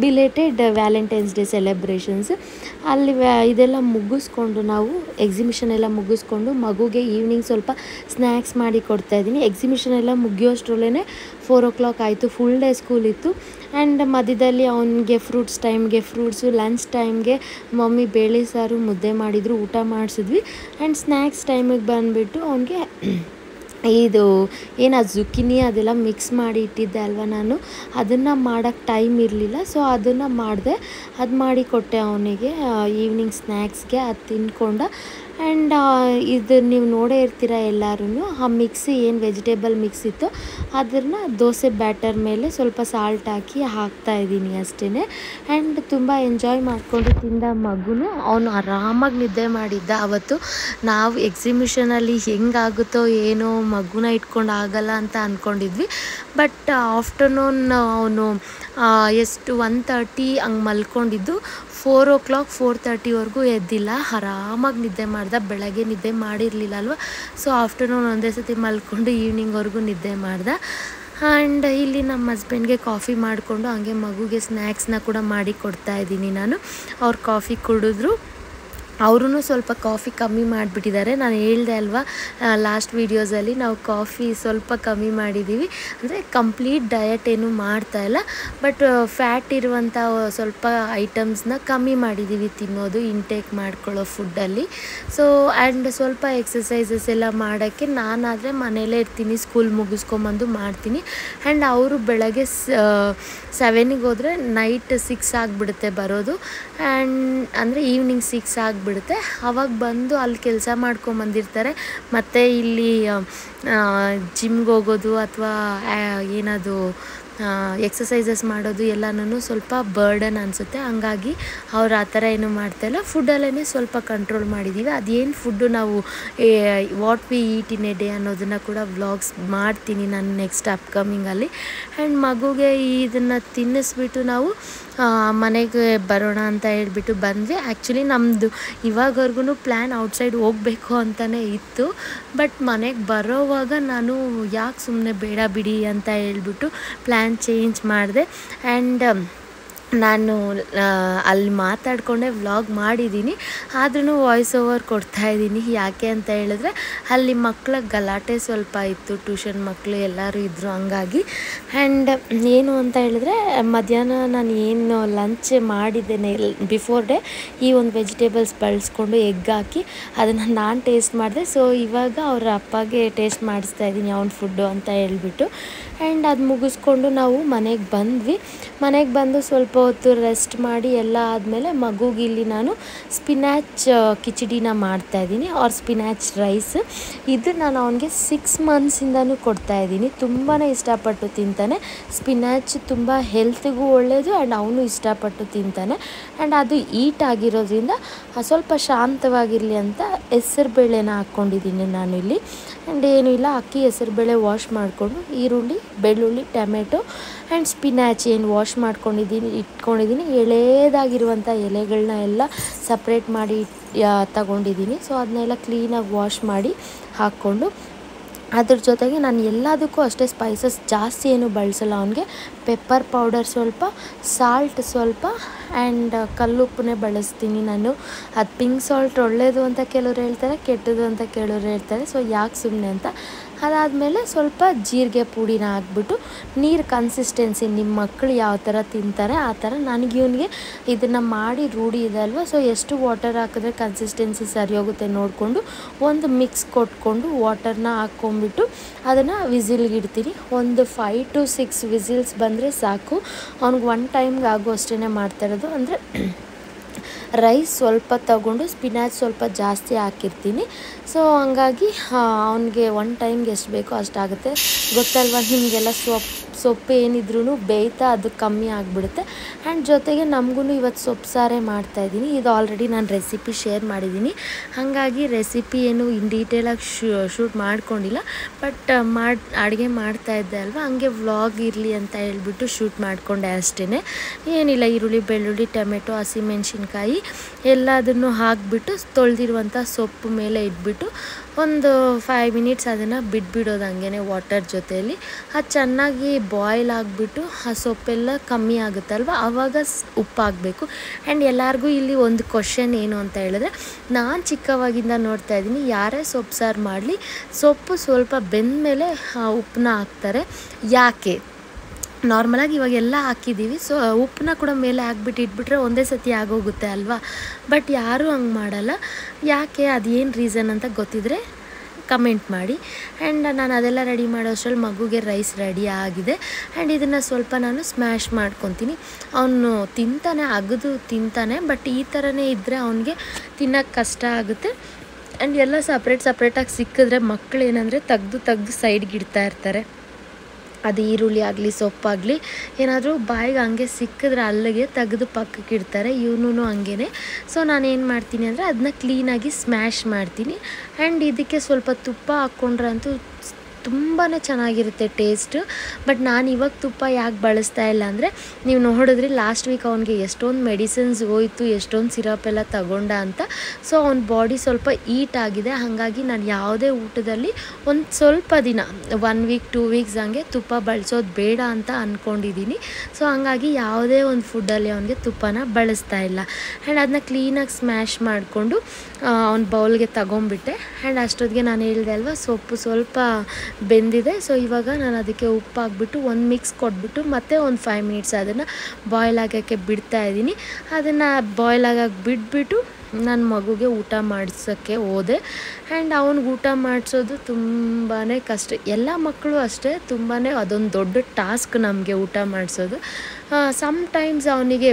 belated Valentine's day celebrations. ಅಲ್ಲಿ ಇದೆಲ್ಲ ಮುಗಿಸ್ಕೊಂಡು ನಾವು ಎಕ್ಸಿಬಿಷನ್ ಎಲ್ಲ ಮುಗಿಸ್ಕೊಂಡು ಮಗುಗೆ ಈವ್ನಿಂಗ್ ಸ್ವಲ್ಪ ಸ್ನ್ಯಾಕ್ಸ್ ಮಾಡಿ ಕೊಡ್ತಾಯಿದ್ದೀನಿ. ಎಕ್ಸಿಬಿಷನ್ ಎಲ್ಲ ಮುಗಿಯೋಷ್ಟ್ರಲ್ಲೇ 4 o'clock ಆಯಿತು. ಫುಲ್ ಡೇ ಸ್ಕೂಲ್ ಇತ್ತು. ಆ್ಯಂಡ್ ಮಧ್ಯದಲ್ಲಿ ಅವನಿಗೆ ಫ್ರೂಟ್ಸ್ ಟೈಮ್ಗೆ ಫ್ರೂಟ್ಸು, ಲಂಚ್ ಟೈಮ್ಗೆ ಮಮ್ಮಿ ಬೇಳೆ ಸಾರು ಮುದ್ದೆ ಮಾಡಿದರು, ಊಟ ಮಾಡಿಸಿದ್ವಿ. ಆ್ಯಂಡ್ ಸ್ನ್ಯಾಕ್ಸ್ ಟೈಮಿಗೆ ಬಂದುಬಿಟ್ಟು ಅವನಿಗೆ ಇದು ಏನು ಜುಕ್ಕಿನಿ ಅದೆಲ್ಲ ಮಿಕ್ಸ್ ಮಾಡಿ ಇಟ್ಟಿದ್ದೆ ಅಲ್ವಾ ನಾನು, ಅದನ್ನು ಮಾಡೋಕ್ಕೆ ಟೈಮ್ ಇರಲಿಲ್ಲ. ಸೊ ಅದನ್ನು ಮಾಡಿದೆ, ಅದು ಮಾಡಿ ಕೊಟ್ಟೆ ಅವನಿಗೆ ಈವ್ನಿಂಗ್ ಸ್ನ್ಯಾಕ್ಸ್ಗೆ. ಅದು ತಿನ್ಕೊಂಡ. ಆ್ಯಂಡ್ ಇದು ನೀವು ನೋಡೇ ಇರ್ತೀರ ಎಲ್ಲರೂ, ಆ ಮಿಕ್ಸಿ ಏನು ವೆಜಿಟೇಬಲ್ ಮಿಕ್ಸ್ ಇತ್ತು ಅದನ್ನು ದೋಸೆ ಬ್ಯಾಟರ್ ಮೇಲೆ ಸ್ವಲ್ಪ ಸಾಲ್ಟ್ ಹಾಕಿ ಹಾಕ್ತಾಯಿದ್ದೀನಿ ಅಷ್ಟೇ. ಆ್ಯಂಡ್ ತುಂಬ ಎಂಜಾಯ್ ಮಾಡಿಕೊಂಡು ತಿಂದ ಮಗುನು ಅವನು ಆರಾಮಾಗಿ ನಿದ್ದೆ ಮಾಡಿದ್ದ. ಅವತ್ತು ನಾವು ಎಕ್ಸಿಬಿಷನಲ್ಲಿ ಹೆಂಗಾಗುತ್ತೋ ಏನೋ ಮಗುನ ಇಟ್ಕೊಂಡು ಆಗಲ್ಲ ಅಂತ ಅಂದ್ಕೊಂಡಿದ್ವಿ. ಬಟ್ ಆಫ್ಟರ್ನೂನ್ ಅವನು ಎಷ್ಟು 1:30 ಹಂಗೆ ಮಲ್ಕೊಂಡಿದ್ದು, 4 o'clock 4:30ವರೆಗೂ ಎದ್ದಿಲ್ಲ, ಆರಾಮಾಗಿ ನಿದ್ದೆ ಮಾಡ್ದೆ. ಬೆಳಗ್ಗೆ ನಿದ್ದೆ ಮಾಡಿರಲಿಲ್ಲ ಅಲ್ವ, ಸೊ ಆಫ್ಟರ್ನೂನ್ ಒಂದೇ ಸತಿ ಮಲ್ಕೊಂಡು ಈವ್ನಿಂಗ್ವರೆಗೂ ನಿದ್ದೆ ಮಾಡ್ದೆ. ಆ್ಯಂಡ್ ಇಲ್ಲಿ ನಮ್ಮ ಹಸ್ಬೆಂಡ್ಗೆ ಕಾಫಿ ಮಾಡಿಕೊಂಡು ಹಂಗೆ ಮಗುಗೆ ಸ್ನ್ಯಾಕ್ಸ್ನ ಕೂಡ ಮಾಡಿ ಕೊಡ್ತಾಯಿದ್ದೀನಿ ನಾನು. ಅವ್ರು ಕಾಫಿ ಕುಡಿದ್ರು. ಅವರೂ ಸ್ವಲ್ಪ ಕಾಫಿ ಕಮ್ಮಿ ಮಾಡಿಬಿಟ್ಟಿದ್ದಾರೆ. ನಾನು ಹೇಳ್ದೆ ಅಲ್ವಾ ಲಾಸ್ಟ್ ವೀಡಿಯೋಸಲ್ಲಿ, ನಾವು ಕಾಫಿ ಸ್ವಲ್ಪ ಕಮ್ಮಿ ಮಾಡಿದ್ದೀವಿ. ಅಂದರೆ ಕಂಪ್ಲೀಟ್ ಡಯಟ್ ಏನು ಮಾಡ್ತಾಯಿಲ್ಲ, ಬಟ್ ಫ್ಯಾಟ್ ಇರುವಂಥ ಸ್ವಲ್ಪ ಐಟಮ್ಸ್ನ ಕಮ್ಮಿ ಮಾಡಿದ್ದೀವಿ ತಿನ್ನೋದು, ಇಂಟೇಕ್ ಮಾಡ್ಕೊಳ್ಳೋ ಫುಡ್ಡಲ್ಲಿ. ಸೊ ಆ್ಯಂಡ್ ಸ್ವಲ್ಪ ಎಕ್ಸಸೈಸಸ್ ಎಲ್ಲ ಮಾಡೋಕ್ಕೆ ನಾನಾದರೆ ಮನೇಲೇ ಇರ್ತೀನಿ, ಸ್ಕೂಲ್ ಮುಗಿಸ್ಕೊಂಬಂದು ಮಾಡ್ತೀನಿ. ಆ್ಯಂಡ್ ಅವರು ಬೆಳಗ್ಗೆ 7ಗೆ ಹೋದರೆ ನೈಟ್ 6 ಆಗಿಬಿಡುತ್ತೆ ಬರೋದು. ಆ್ಯಂಡ್ ಅಂದರೆ ಈವ್ನಿಂಗ್ 6 ಆಗಿಬಿಡುತ್ತೆ. ಆವಾಗ ಬಂದು ಅಲ್ಲಿ ಕೆಲಸ ಮಾಡ್ಕೊಂಬಂದಿರ್ತಾರೆ. ಮತ್ತು ಇಲ್ಲಿ ಜಿಮ್ಗೆ ಹೋಗೋದು ಅಥವಾ ಏನದು ಎಕ್ಸಸೈಸಸ್ ಮಾಡೋದು ಎಲ್ಲನೂ ಸ್ವಲ್ಪ ಬರ್ಡನ್ ಅನಿಸುತ್ತೆ. ಹಂಗಾಗಿ ಅವ್ರು ಆ ಥರ ಏನೂ ಮಾಡ್ತಾಯಿಲ್ಲ. ಫುಡ್ಡಲ್ಲೇ ಸ್ವಲ್ಪ ಕಂಟ್ರೋಲ್ ಮಾಡಿದ್ದೀವಿ. ಅದೇನು ಫುಡ್ಡು ನಾವು what we eat in a day ಅನ್ನೋದನ್ನು ಕೂಡ ವ್ಲಾಗ್ಸ್ ಮಾಡ್ತೀನಿ ನಾನು ನೆಕ್ಸ್ಟ್ ಅಪ್ಕಮಿಂಗಲ್ಲಿ. ಆ್ಯಂಡ್ ಮಗುಗೆ ಇದನ್ನು ತಿನ್ನಿಸ್ಬಿಟ್ಟು ನಾವು ಮನೆಗೆ ಬರೋಣ ಅಂತ ಹೇಳ್ಬಿಟ್ಟು ಬಂದ್ವಿ. ಆ್ಯಕ್ಚುಲಿ ನಮ್ಮದು ಇವಾಗವರೆಗೂ ಪ್ಲ್ಯಾನ್ ಔಟ್ಸೈಡ್ ಹೋಗಬೇಕು ಅಂತಲೇ ಇತ್ತು. ಬಟ್ ಮನೆಗೆ ಬರೋವಾಗ ನಾನು ಯಾಕೆ ಸುಮ್ಮನೆ ಬೇಡ ಬಿಡಿ ಅಂತ ಹೇಳ್ಬಿಟ್ಟು ಪ್ಲ್ಯಾನ್ ಚೇಂಜ್ ಮಾಡಿದೆ. ಆ್ಯಂಡ್ ನಾನು ಅಲ್ಲಿ ಮಾತಾಡಿಕೊಂಡೇ ವ್ಲಾಗ್ ಮಾಡಿದ್ದೀನಿ, ಆದ್ರೂ ವಾಯ್ಸ್ ಓವರ್ ಕೊಡ್ತಾಯಿದ್ದೀನಿ. ಯಾಕೆ ಅಂತ ಹೇಳಿದ್ರೆ ಅಲ್ಲಿ ಮಕ್ಕಳ ಗಲಾಟೆ ಸ್ವಲ್ಪ ಇತ್ತು, ಟ್ಯೂಷನ್ ಮಕ್ಕಳು ಎಲ್ಲರೂ ಇದ್ದರು, ಹಂಗಾಗಿ. ಆ್ಯಂಡ್ ಏನು ಅಂತ ಹೇಳಿದ್ರೆ ಮಧ್ಯಾಹ್ನ ನಾನು ಏನು ಲಂಚ್ ಮಾಡಿದ್ದೇನೆ ಬಿಫೋರ್ ಡೇ, ಈ ಒಂದು ವೆಜಿಟೇಬಲ್ಸ್ ಬಳಸ್ಕೊಂಡು ಎಗ್ ಹಾಕಿ ಅದನ್ನು ನಾನು ಟೇಸ್ಟ್ ಮಾಡಿದೆ. ಸೊ ಇವಾಗ ಅವ್ರ ಅಪ್ಪಗೆ ಟೇಸ್ಟ್ ಮಾಡಿಸ್ತಾ ಇದ್ದೀನಿ ಅವ್ನ ಫುಡ್ಡು ಅಂತ ಹೇಳ್ಬಿಟ್ಟು. ಆ್ಯಂಡ್ ಅದು ಮುಗಿಸ್ಕೊಂಡು ನಾವು ಮನೆಗೆ ಬಂದ್ವಿ. ಮನೆಗೆ ಬಂದು ಸ್ವಲ್ಪ ಹೊತ್ತು ರೆಸ್ಟ್ ಮಾಡಿ ಎಲ್ಲ ಆದಮೇಲೆ ಮಗುಗಿಲ್ಲಿ ನಾನು ಸ್ಪಿನಾಚ್ ಕಿಚಡಿನ ಮಾಡ್ತಾಯಿದ್ದೀನಿ, ಆರ್ ಸ್ಪಿನಾಚ್ ರೈಸ್. ಇದು ನಾನು ಅವನಿಗೆ 6 ಮಂತ್ಸಿಂದನೂ ಕೊಡ್ತಾಯಿದ್ದೀನಿ. ತುಂಬಾ ಇಷ್ಟಪಟ್ಟು ತಿಂತಾನೆ. ಸ್ಪಿನಾಚ್ ತುಂಬ ಹೆಲ್ತ್ಗೂ ಒಳ್ಳೆಯದು, ಆ್ಯಂಡ್ ಅವನು ಇಷ್ಟಪಟ್ಟು ತಿಂತಾನೆ. ಆ್ಯಂಡ್ ಅದು ಈಟ್ ಆಗಿರೋದ್ರಿಂದ ಸ್ವಲ್ಪ ಶಾಂತವಾಗಿರಲಿ ಅಂತ ಹೆಸರುಬೇಳೆನ ಹಾಕ್ಕೊಂಡಿದ್ದೀನಿ ನಾನು ಇಲ್ಲಿ. ಆ್ಯಂಡ್ ಏನೂ ಇಲ್ಲ, ಅಕ್ಕಿ ಹೆಸರುಬೇಳೆ ವಾಶ್ ಮಾಡಿಕೊಂಡು ಈರುಳ್ಳಿ, ಬೆಳ್ಳುಳ್ಳಿ, ಟೊಮೆಟೊ ಆ್ಯಂಡ್ ಸ್ಪಿನಾಚ್ ಏನು ವಾಶ್ ಇಟ್ಕೊಂಡಿದ್ದೀನಿ. ಎಳೆದಾಗಿರುವಂಥ ಎಲೆಗಳನ್ನ ಎಲ್ಲ ಸಪ್ರೇಟ್ ಮಾಡಿ ತಗೊಂಡಿದ್ದೀನಿ. ಸೊ ಅದನ್ನೆಲ್ಲ ಕ್ಲೀನಾಗಿ ವಾಶ್ ಮಾಡಿ ಹಾಕ್ಕೊಂಡು, ಅದ್ರ ಜೊತೆಗೆ ನಾನು ಎಲ್ಲದಕ್ಕೂ ಅಷ್ಟೇ ಸ್ಪೈಸಸ್ ಜಾಸ್ತಿ ಏನು ಬಳಸಲ್ಲ. ಅವನಿಗೆ ಪೆಪ್ಪರ್ ಪೌಡರ್ ಸ್ವಲ್ಪ, ಸಾಲ್ಟ್ ಸ್ವಲ್ಪ ಆ್ಯಂಡ್ ಕಲ್ಲುಪ್ಪನ್ನೇ ಬಳಸ್ತೀನಿ ನಾನು. ಅದು ಪಿಂಕ್ ಸಾಲ್ಟ್ ಒಳ್ಳೆಯದು ಅಂತ ಕೆಲವ್ರು ಹೇಳ್ತಾರೆ, ಕೆಟ್ಟದು ಅಂತ ಕೆಲವ್ರು ಹೇಳ್ತಾರೆ. ಸೊ ಯಾಕೆ ಸುಮ್ಮನೆ ಅಂತ. ಅದಾದಮೇಲೆ ಸ್ವಲ್ಪ ಜೀರಿಗೆ ಪುಡಿನ ಹಾಕ್ಬಿಟ್ಟು, ನೀರು ಕನ್ಸಿಸ್ಟೆನ್ಸಿ ನಿಮ್ಮ ಮಕ್ಕಳು ಯಾವ ಥರ ತಿಂತಾರೆ ಆ ಥರ. ನನಗೆ ಇವನಿಗೆ ಇದನ್ನು ಮಾಡಿ ರೂಢಿ ಇದೆ ಅಲ್ವ, ಸೊ ಎಷ್ಟು ವಾಟರ್ ಹಾಕಿದ್ರೆ ಕನ್ಸಿಸ್ಟೆನ್ಸಿ ಸರಿ ಹೋಗುತ್ತೆ ನೋಡಿಕೊಂಡು ಒಂದು ಮಿಕ್ಸ್ ಕೊಟ್ಕೊಂಡು ವಾಟರ್ನ ಹಾಕ್ಕೊಂಬಿಟ್ಟು ಅದನ್ನು ವಿಸಿಲ್ಗೆ ಇಡ್ತೀನಿ. ಒಂದು 5 to 6 ವಿಸಿಲ್ಸ್ ಬಂದರೆ ಸಾಕು. ಅವ್ನಿಗೆ 1 ಟೈಮ್ಗೆ ಆಗೋ ಅಷ್ಟೇ ಮಾಡ್ತಾಯಿರೋದು. ಅಂದರೆ ರೈಸ್ ಸ್ವಲ್ಪ ತಗೊಂಡು ಸ್ಪಿನಾಚ್ ಸ್ವಲ್ಪ ಜಾಸ್ತಿ ಹಾಕಿರ್ತೀನಿ. ಸೊ ಹಂಗಾಗಿ ಅವನಿಗೆ 1 ಟೈಮ್ಗೆ ಎಷ್ಟು ಬೇಕೋ ಅಷ್ಟಾಗುತ್ತೆ. ಗೊತ್ತಲ್ವ ನಿಮಗೆಲ್ಲ ಸೊಪ್ಪು ಏನಿದ್ರೂ ಬೇಯ್ತಾ ಅದು ಕಮ್ಮಿ ಆಗಿಬಿಡುತ್ತೆ. ಆ್ಯಂಡ್ ಜೊತೆಗೆ ನಮಗೂ ಇವತ್ತು ಸೊಪ್ಪು ಸಾರೇ ಮಾಡ್ತಾಯಿದ್ದೀನಿ. ಇದು ಆಲ್ರೆಡಿ ನಾನು ರೆಸಿಪಿ ಶೇರ್ ಮಾಡಿದ್ದೀನಿ, ಹಾಗಾಗಿ ರೆಸಿಪಿ ಏನು ಇನ್ ಡೀಟೇಲಾಗಿ ಶೂಟ್ ಮಾಡ್ಕೊಂಡಿಲ್ಲ. ಬಟ್ ಅಡುಗೆ ಮಾಡ್ತಾಯಿದ್ದೆ ಅಲ್ವ, ಹಂಗೆ ವ್ಲಾಗ್ ಇರಲಿ ಅಂತ ಹೇಳ್ಬಿಟ್ಟು ಶೂಟ್ ಮಾಡಿಕೊಂಡೆ ಅಷ್ಟೇ. ಏನಿಲ್ಲ, ಈರುಳ್ಳಿ, ಬೆಳ್ಳುಳ್ಳಿ, ಟೊಮೆಟೊ, ಹಸಿಮೆಣ್ಸಿನ್ಕಾಯಿ ಎಲ್ಲದನ್ನು ಹಾಕಿಬಿಟ್ಟು ತೊಳೆದಿರುವಂಥ ಸೊಪ್ಪು ಮೇಲೆ ಇಟ್ಬಿಟ್ಟು ಒಂದು 5 ಮಿನಿಟ್ಸ್ ಅದನ್ನು ಬಿಟ್ಬಿಡೋದು ಹಂಗೆ ವಾಟರ್ ಜೊತೆಯಲ್ಲಿ. ಅದು ಚೆನ್ನಾಗಿ ಬಾಯ್ಲ್ ಆಗಿಬಿಟ್ಟು ಆ ಸೊಪ್ಪೆಲ್ಲ ಕಮ್ಮಿ ಆಗುತ್ತಲ್ವ, ಆವಾಗ ಉಪ್ಪು ಹಾಕಬೇಕು. ಆ್ಯಂಡ್ ಎಲ್ಲರಿಗೂ ಇಲ್ಲಿ ಒಂದು ಕ್ವಶನ್ ಏನು ಅಂತ ಹೇಳಿದ್ರೆ, ನಾನು ಚಿಕ್ಕವಾಗಿಂದ ನೋಡ್ತಾ ಇದ್ದೀನಿ, ಯಾರೇ ಸೊಪ್ಪು ಸಾರು ಮಾಡಲಿ ಸೊಪ್ಪು ಸ್ವಲ್ಪ ಬೆಂದ ಮೇಲೆ ಉಪ್ಪನ್ನ ಹಾಕ್ತಾರೆ. ಯಾಕೆ? ನಾರ್ಮಲಾಗಿ ಇವಾಗೆಲ್ಲ ಹಾಕಿದ್ದೀವಿ, ಸೊ ಉಪ್ಪನ್ನ ಕೂಡ ಮೇಲೆ ಹಾಕ್ಬಿಟ್ಟು ಇಟ್ಬಿಟ್ರೆ ಒಂದೇ ಸತಿ ಆಗೋಗುತ್ತೆ ಅಲ್ವಾ. ಬಟ್ ಯಾರೂ ಹಂಗೆ ಮಾಡಲ್ಲ. ಯಾಕೆ, ಅದೇನು ರೀಸನ್ ಅಂತ ಗೊತ್ತಿದ್ರೆ ಕಮೆಂಟ್ ಮಾಡಿ. ಆ್ಯಂಡ್ ನಾನು ಅದೆಲ್ಲ ರೆಡಿ ಮಾಡೋ ಅಷ್ಟರಲ್ಲಿ ಮಗುಗೆ ರೈಸ್ ರೆಡಿ ಆಗಿದೆ. ಆ್ಯಂಡ್ ಇದನ್ನು ಸ್ವಲ್ಪ ನಾನು ಸ್ಮ್ಯಾಶ್ ಮಾಡ್ಕೊತೀನಿ. ಅವನು ತಿಂತಾನೆ, ಅಗದು ತಿಂತಾನೆ, ಬಟ್ ಈ ಥರನೇ ಇದ್ದರೆ ಅವನಿಗೆ ತಿನ್ನೋಕ್ಕೆ ಕಷ್ಟ ಆಗುತ್ತೆ. ಆ್ಯಂಡ್ ಎಲ್ಲ ಸಪ್ರೇಟಾಗಿ ಸಿಕ್ಕಿದ್ರೆ ಮಕ್ಕಳು ಏನಂದರೆ ತೆಗ್ದು ಸೈಡ್ಗೆ ಇಡ್ತಾ ಇರ್ತಾರೆ. ಅದು ಈರುಳ್ಳಿ ಆಗಲಿ ಸೊಪ್ಪಾಗಲಿ ಏನಾದರೂ ಬಾಯಿಗೆ ಹಂಗೆ ಸಿಕ್ಕಿದ್ರೆ ಅಲ್ಲಿಗೆ ತೆಗೆದು ಪಕ್ಕಕ್ಕೆ ಇಡ್ತಾರೆ. ಇವನು ಹಂಗೇ. ಸೊ ನಾನೇನು ಮಾಡ್ತೀನಿ ಅಂದರೆ ಅದನ್ನ ಕ್ಲೀನಾಗಿ ಸ್ಮ್ಯಾಶ್ ಮಾಡ್ತೀನಿ. ಆ್ಯಂಡ್ ಇದಕ್ಕೆ ಸ್ವಲ್ಪ ತುಪ್ಪ ಹಾಕ್ಕೊಂಡ್ರೆ ಅಂತೂ ತುಂಬಾ ಚೆನ್ನಾಗಿರುತ್ತೆ ಟೇಸ್ಟು. ಬಟ್ ನಾನು ಇವಾಗ ತುಪ್ಪ ಯಾಕೆ ಬಳಸ್ತಾ ಇಲ್ಲ ಅಂದರೆ, ನೀವು ನೋಡಿದ್ರಿ ಲಾಸ್ಟ್ ವೀಕ್ ಅವನಿಗೆ ಎಷ್ಟೊಂದು ಮೆಡಿಸಿನ್ಸ್ ಹೋಯಿತು, ಎಷ್ಟೊಂದು ಸಿರಪ್ ಎಲ್ಲ ತಗೊಂಡ ಅಂತ. ಸೊ ಅವ್ನ ಬಾಡಿ ಸ್ವಲ್ಪ ಈಟ್ ಆಗಿದೆ. ಹಾಗಾಗಿ ನಾನು ಯಾವುದೇ ಊಟದಲ್ಲಿ ಒಂದು ಸ್ವಲ್ಪ ದಿನ 1 ವೀಕ್ 2 ವೀಕ್ಸ್ ಹಂಗೆ ತುಪ್ಪ ಬಳಸೋದು ಬೇಡ ಅಂತ ಅಂದ್ಕೊಂಡಿದ್ದೀನಿ. ಸೊ ಹಾಗಾಗಿ ಯಾವುದೇ ಒಂದು ಫುಡ್ಡಲ್ಲಿ ಅವನಿಗೆ ತುಪ್ಪನ ಬಳಸ್ತಾ ಇಲ್ಲ. ಆ್ಯಂಡ್ ಅದನ್ನ ಕ್ಲೀನಾಗಿ ಸ್ಮ್ಯಾಶ್ ಮಾಡಿಕೊಂಡು ಅವ್ನ ಬೌಲ್ಗೆ ತಗೊಂಬಿಟ್ಟೆ. ಆ್ಯಂಡ್ ಅಷ್ಟೊತ್ತಿಗೆ ನಾನು ಹೇಳಿದೆ ಅಲ್ವಾ, ಸೊಪ್ಪು ಸ್ವಲ್ಪ ಬೆಂದಿದೆ. ಸೊ ಇವಾಗ ನಾನು ಅದಕ್ಕೆ ಉಪ್ಪು ಹಾಕ್ಬಿಟ್ಟು ಒಂದು ಮಿಕ್ಸ್ ಕೊಟ್ಬಿಟ್ಟು ಮತ್ತೆ ಒಂದು 5 ಮಿನಿಟ್ಸ್ ಅದನ್ನು ಬಾಯ್ಲ್ ಆಗೋಕ್ಕೆ ಬಿಡ್ತಾಯಿದ್ದೀನಿ. ಅದನ್ನು ಬಾಯ್ಲ್ ಆಗೋಕ್ಕೆ ಬಿಟ್ಬಿಟ್ಟು ನನ್ನ ಮಗುಗೆ ಊಟ ಮಾಡಿಸೋಕ್ಕೆ ಹೋದೆ. ಆ್ಯಂಡ್ ಅವ್ನಿಗೆ ಊಟ ಮಾಡಿಸೋದು ತುಂಬಾ ಕಷ್ಟ. ಎಲ್ಲ ಮಕ್ಕಳು ಅಷ್ಟೇ, ತುಂಬಾ ಅದೊಂದು ದೊಡ್ಡ ಟಾಸ್ಕ್ ನಮಗೆ ಊಟ ಮಾಡಿಸೋದು. ಸಮ್ಟೈಮ್ಸ್ ಅವನಿಗೆ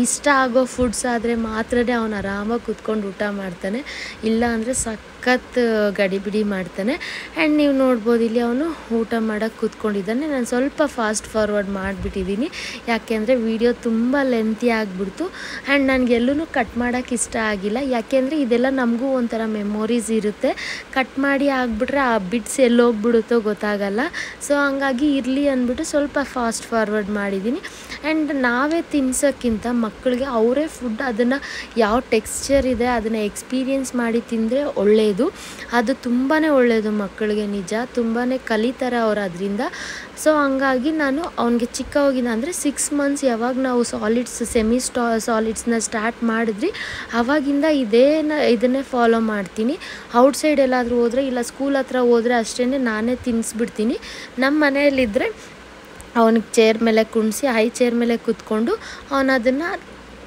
ಇಷ್ಟ ಆಗೋ ಫುಡ್ಸ್ ಆದರೆ ಮಾತ್ರನೇ ಅವನು ಆರಾಮಾಗಿ ಕೂತ್ಕೊಂಡು ಊಟ ಮಾಡ್ತಾನೆ. ಇಲ್ಲ ಅಂದರೆ ಸಖತ್ ಗಡಿಬಿಡಿ ಮಾಡ್ತಾನೆ. ಆ್ಯಂಡ್ ನೀವು ನೋಡ್ಬೋದು ಇಲ್ಲಿ ಅವನು ಊಟ ಮಾಡೋಕ್ಕೆ ಕೂತ್ಕೊಂಡಿದ್ದಾನೆ. ನಾನು ಸ್ವಲ್ಪ ಫಾಸ್ಟ್ ಫಾರ್ವರ್ಡ್ ಮಾಡಿಬಿಟ್ಟಿದ್ದೀನಿ, ಯಾಕೆಂದರೆ ವಿಡಿಯೋ ತುಂಬ ಲೆಂತಿ ಆಗಿಬಿಡ್ತು. ಆ್ಯಂಡ್ ನನಗೆಲ್ಲೂ ಕಟ್ ಮಾಡೋಕ್ಕೆ ಇಷ್ಟ ಆಗಿಲ್ಲ, ಯಾಕೆಂದರೆ ಇದೆಲ್ಲ ನಮಗೂ ಒಂಥರ ಮೆಮೊರೀಸ್ ಇರುತ್ತೆ. ಕಟ್ ಮಾಡಿ ಆಗಿಬಿಟ್ರೆ ಆ ಬಿಟ್ಸ್ ಎಲ್ಲೋಗ್ಬಿಡುತ್ತೋ ಗೊತ್ತಾಗಲ್ಲ. ಸೊ ಹಂಗಾಗಿ ಇರಲಿ ಅಂದ್ಬಿಟ್ಟು ಸ್ವಲ್ಪ ಫಾಸ್ಟ್ ಫಾರ್ವರ್ಡ್ ಮಾಡಿದ್ದೀನಿ. ಆ್ಯಂಡ್ ನಾವೇ ತಿನ್ಸೋಕ್ಕಿಂತ ಮಕ್ಕಳಿಗೆ ಅವರೇ ಫುಡ್ ಅದನ್ನು ಯಾವ ಟೆಕ್ಸ್ಚರ್ ಇದೆ ಅದನ್ನು ಎಕ್ಸ್ಪೀರಿಯೆನ್ಸ್ ಮಾಡಿ ತಿಂದರೆ ಒಳ್ಳೆಯದು. ಅದು ತುಂಬಾ ಒಳ್ಳೆಯದು ಮಕ್ಕಳಿಗೆ, ನಿಜ ತುಂಬಾ ಕಲಿತಾರೆ ಅವರು ಅದರಿಂದ. ಸೊ ಹಂಗಾಗಿ ನಾನು ಅವನಿಗೆ ಚಿಕ್ಕವಾಗಿನ ಅಂದರೆ 6 ಮಂತ್ಸ್ ಯಾವಾಗ ನಾವು ಸಾಲಿಡ್ಸ್ನ ಸ್ಟಾರ್ಟ್ ಮಾಡಿದ್ರಿ ಆವಾಗಿಂದ ಇದನ್ನೇ ಫಾಲೋ ಮಾಡ್ತೀನಿ. ಔಟ್ಸೈಡ್ ಎಲ್ಲಾದರೂ ಹೋದರೆ ಇಲ್ಲ ಸ್ಕೂಲ್ ಹತ್ರ ಹೋದರೆ ಅಷ್ಟೇ ನಾನೇ ತಿನ್ನಿಸ್ಬಿಡ್ತೀನಿ. ನಮ್ಮ ಮನೆಯಲ್ಲಿದ್ದರೆ ಅವನಿಗೆ ಚೇರ್ ಮೇಲೆ ಕುಣಿಸಿ ಹೈ ಚೇರ್ ಮೇಲೆ ಕೂತ್ಕೊಂಡು ಅವನು ಅದನ್ನು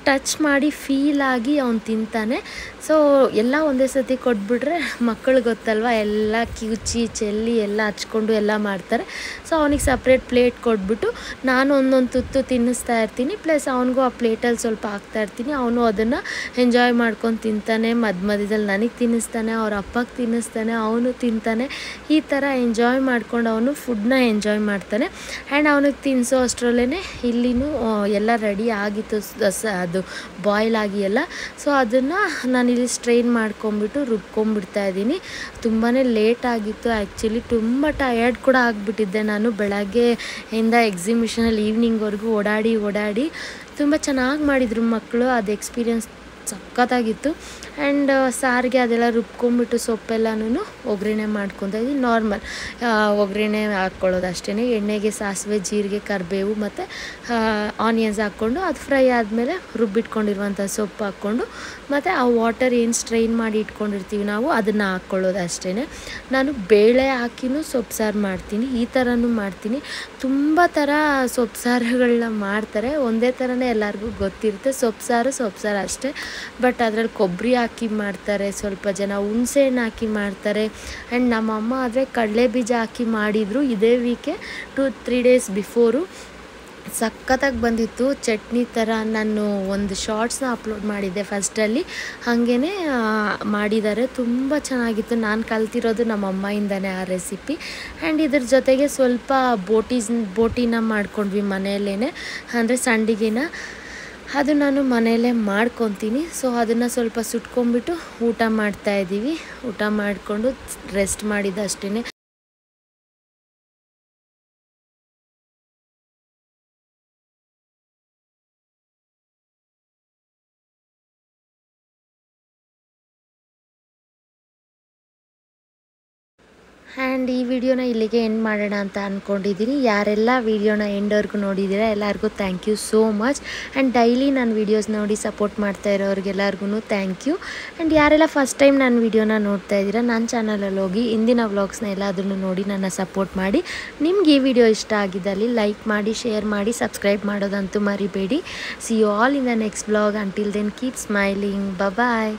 ಟಚ್ ಮಾಡಿ ಫೀಲಾಗಿ ಅವನು ತಿಂತಾನೆ. ಸೊ ಎಲ್ಲ ಒಂದೇ ಸತಿ ಕೊಟ್ಬಿಟ್ರೆ ಮಕ್ಕಳು ಗೊತ್ತಲ್ವ, ಎಲ್ಲ ಕಿವುಚಿ ಚೆಲ್ಲಿ ಎಲ್ಲ ಹಚ್ಕೊಂಡು ಎಲ್ಲ ಮಾಡ್ತಾರೆ. ಸೊ ಅವನಿಗೆ ಸಪ್ರೇಟ್ ಪ್ಲೇಟ್ ಕೊಟ್ಬಿಟ್ಟು ನಾನು ಒಂದೊಂದು ತುತ್ತು ತಿನ್ನಿಸ್ತಾ ಇರ್ತೀನಿ. ಪ್ಲಸ್ ಅವನಿಗೂ ಆ ಪ್ಲೇಟಲ್ಲಿ ಸ್ವಲ್ಪ ಹಾಕ್ತಾ ಇರ್ತೀನಿ. ಅವನು ಅದನ್ನು ಎಂಜಾಯ್ ಮಾಡ್ಕೊಂಡು ತಿಂತಾನೆ. ಮಧ್ಯದಲ್ಲಿ ನನಗೆ ತಿನ್ನಿಸ್ತಾನೆ, ಅವ್ರ ಅಪ್ಪಗೆ ತಿನ್ನಿಸ್ತಾನೆ, ಅವನು ತಿಂತಾನೆ. ಈ ಥರ ಎಂಜಾಯ್ ಮಾಡ್ಕೊಂಡು ಅವನು ಫುಡ್ನ ಎಂಜಾಯ್ ಮಾಡ್ತಾನೆ. ಆ್ಯಂಡ್ ಅವನಿಗೆ ತಿನ್ನಿಸೋ ಅಷ್ಟರಲ್ಲೇ ಇಲ್ಲಿನೂ ಎಲ್ಲ ರೆಡಿ ಆಗಿತ್ತು, ಅದು ಬಾಯ್ಲ್ ಆಗಿ ಎಲ್ಲ. ಸೊ ಅದನ್ನು ನಾನಿಲ್ಲಿ ಸ್ಟ್ರೈನ್ ಮಾಡ್ಕೊಂಬಿಟ್ಟು ರುಬ್ಕೊಂಡ್ಬಿಡ್ತಾ ಇದ್ದೀನಿ. ತುಂಬಾ ಲೇಟ್ ಆಗಿತ್ತು ಆ್ಯಕ್ಚುಲಿ. ತುಂಬ ಟಯರ್ಡ್ ಕೂಡ ಆಗಿಬಿಟ್ಟಿದ್ದೆ ನಾನು. ಬೆಳಗ್ಗೆಯಿಂದ ಎಕ್ಸಿಬಿಷನಲ್ಲಿ ಈವ್ನಿಂಗ್ವರೆಗೂ ಓಡಾಡಿ ತುಂಬ ಚೆನ್ನಾಗಿ ಮಾಡಿದರು ಮಕ್ಕಳು. ಅದು ಎಕ್ಸ್ಪೀರಿಯನ್ಸ್ ಸಖತ್ತಾಗಿತ್ತು. ಆ್ಯಂಡ್ ಸಾರಿಗೆ ಅದೆಲ್ಲ ರುಬ್ಕೊಂಡ್ಬಿಟ್ಟು ಸೊಪ್ಪೆಲ್ಲನೂ ಒಗ್ಗರಣೆ ಮಾಡ್ಕೊತಾ ಇದ್ದೀನಿ. ನಾರ್ಮಲ್ ಒಗ್ಗರಣೆ ಹಾಕ್ಕೊಳ್ಳೋದು ಅಷ್ಟೇ. ಎಣ್ಣೆಗೆ ಸಾಸಿವೆ, ಜೀರಿಗೆ, ಕರಿಬೇವು ಮತ್ತು ಆನಿಯನ್ಸ್ ಹಾಕ್ಕೊಂಡು ಅದು ಫ್ರೈ ಆದಮೇಲೆ ರುಬ್ಬಿಟ್ಕೊಂಡಿರುವಂಥ ಸೊಪ್ಪು ಹಾಕ್ಕೊಂಡು ಮತ್ತು ಆ ವಾಟರ್ ಏನು ಸ್ಟ್ರೈನ್ ಮಾಡಿ ಇಟ್ಕೊಂಡಿರ್ತೀವಿ ನಾವು ಅದನ್ನು ಹಾಕ್ಕೊಳ್ಳೋದು ಅಷ್ಟೇ. ನಾನು ಬೇಳೆ ಹಾಕಿನೂ ಸೊಪ್ಪು ಸಾರು ಮಾಡ್ತೀನಿ, ಈ ಥರನೂ ಮಾಡ್ತೀನಿ. ತುಂಬ ಥರ ಸೊಪ್ಪು ಸಾರುಗಳನ್ನ ಮಾಡ್ತಾರೆ. ಒಂದೇ ಥರನೇ ಎಲ್ಲರಿಗೂ ಗೊತ್ತಿರುತ್ತೆ, ಸೊಪ್ಪು ಸಾರು ಅಷ್ಟೇ. ಬಟ್ ಅದರಲ್ಲಿ ಕೊಬ್ಬರಿ ಹಾಕಿ ಮಾಡ್ತಾರೆ, ಸ್ವಲ್ಪ ಜನ ಹುಣಸೆ ಹಣ್ಣು ಹಾಕಿ ಮಾಡ್ತಾರೆ. ಆ್ಯಂಡ್ ನಮ್ಮಮ್ಮ ಆದರೆ ಕಡಲೆ ಬೀಜ ಹಾಕಿ ಮಾಡಿದರು ಇದೇ ವೀಕೆ 2-3 ಡೇಸ್ ಬಿಫೋರು. ಸಖತ್ತಾಗಿ ಬಂದಿತ್ತು ಚಟ್ನಿ ಥರ. ನಾನು ಒಂದು ಶಾರ್ಟ್ಸ್ನ ಅಪ್ಲೋಡ್ ಮಾಡಿದ್ದೆ ಫಸ್ಟಲ್ಲಿ, ಹಾಗೇ ಮಾಡಿದ್ದಾರೆ. ತುಂಬ ಚೆನ್ನಾಗಿತ್ತು. ನಾನು ಕಲ್ತಿರೋದು ನಮ್ಮ ಅಮ್ಮಯಿಂದನೇ ಆ ರೆಸಿಪಿ. ಆ್ಯಂಡ್ ಇದ್ರ ಜೊತೆಗೆ ಸ್ವಲ್ಪ ಬೋಟಿನ ಮಾಡ್ಕೊಂಡ್ವಿ ಮನೆಯಲ್ಲೇ, ಅಂದರೆ ಸಂಡಿಗೆನ. ಅದು ನಾನು ಮನೆಯಲ್ಲೇ ಮಾಡ್ಕೊತೀನಿ. ಸೊ ಅದನ್ನು ಸ್ವಲ್ಪ ಸುಟ್ಕೊಂಡ್ಬಿಟ್ಟು ಊಟ ಮಾಡ್ತಾಯಿದ್ದೀವಿ. ಊಟ ಮಾಡಿಕೊಂಡು ರೆಸ್ಟ್ ಮಾಡಿದ್ದಷ್ಟೇ. ಆ್ಯಂಡ್ ಈ ವಿಡಿಯೋನ ಇಲ್ಲಿಗೆ ಎಂಡ್ ಮಾಡೋಣ ಅಂತ ಅಂದ್ಕೊಂಡಿದ್ದೀನಿ. ಯಾರೆಲ್ಲ ವಿಡಿಯೋನ ಎಂಡ್ವರೆಗೂ ನೋಡಿದ್ದೀರಾ ಎಲ್ಲರಿಗೂ thank you so much. And daily ನಾನು ವೀಡಿಯೋಸ್ ನೋಡಿ ಸಪೋರ್ಟ್ ಮಾಡ್ತಾ ಇರೋರಿಗೆಲ್ಲರಿಗೂ ಥ್ಯಾಂಕ್ ಯು. ಆ್ಯಂಡ್ ಯಾರೆಲ್ಲ ಫಸ್ಟ್ ಟೈಮ್ ನಾನು ವಿಡಿಯೋನ ನೋಡ್ತಾ ಇದ್ದೀರಾ, ನನ್ನ ಚಾನಲಲ್ಲಿ ಹೋಗಿ ಇಂದಿನ ವ್ಲಾಗ್ಸ್ನ ಎಲ್ಲಾದ್ರೂ ನೋಡಿ ನನ್ನ ಸಪೋರ್ಟ್ ಮಾಡಿ. ನಿಮ್ಗೆ ಈ ವಿಡಿಯೋ ಇಷ್ಟ ಆಗಿದ್ದಲ್ಲಿ ಲೈಕ್ ಮಾಡಿ, ಶೇರ್ ಮಾಡಿ, ಸಬ್ಸ್ಕ್ರೈಬ್ ಮಾಡೋದಂತೂ ಮರಿಬೇಡಿ. See you all in the next vlog. Until then keep smiling. Bye.